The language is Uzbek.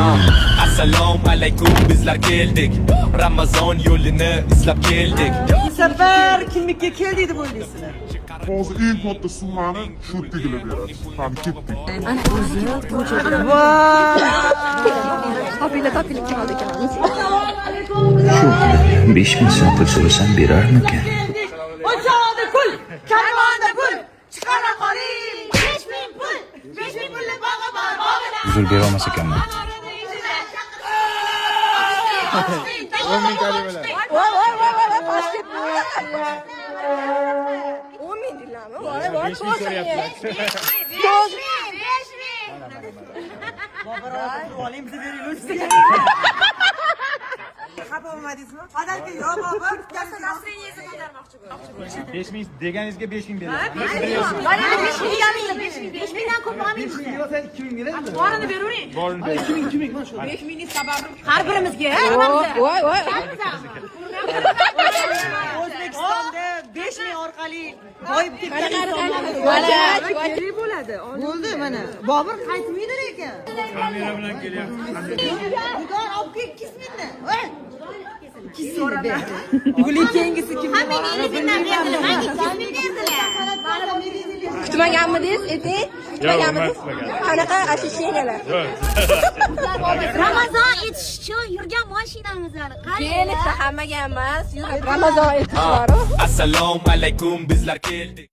Assalomu alaykum, bizlar keldik. Ramazon yo'lini izlab keldik. Bu sefer kimlikka keldi deb o'ylaysizlar? Hozir eng katta summani shu tegilib beradi. Hadi ketdik. Shu 5000 so'm pul so'rasam berarmikan? O'chog'da pul, karvonda pul, chiqara qoling. 5000 pul, 5000 pulli bog'i bor, bog'ida. Uzr bera olmas ekanman. 10 ming kalimalar. Olayım bize veriyoruz. Xafa bo'lmadingizmi? Fadarka yo'q, bobur. Yasa nasriyasi ko'tarmoqchi bo'l. 5000 deganingizga 5000 beradi. Mana 5000 dan ko'p olmaymiz. 2000 beradi. Borini beravering. Borini ber. 2000 mana shu. 5000 ning sababi har birimizga. Voy. O'zbekistonda 5000 orqali boyib ketgan insonlar bo'ladi. Bo'ldi mana. Bobur qaytmaydi ekan. Kamera bilan kelyapti. Bular olib kel 2000 ni. Ikisini Guli kengisi kim? Hammangizdan berdilar. Menga 2000 berdilar. Kutmaganmidingiz, eting? Kutmaganmidingiz? Qanaqa ощущениyalar? Ramazon etish uchun yurgan mashinamiz hali. Kelibdi hammaga emas, Ramazon etishlari. Assalomu alaykum, bizlar keldik.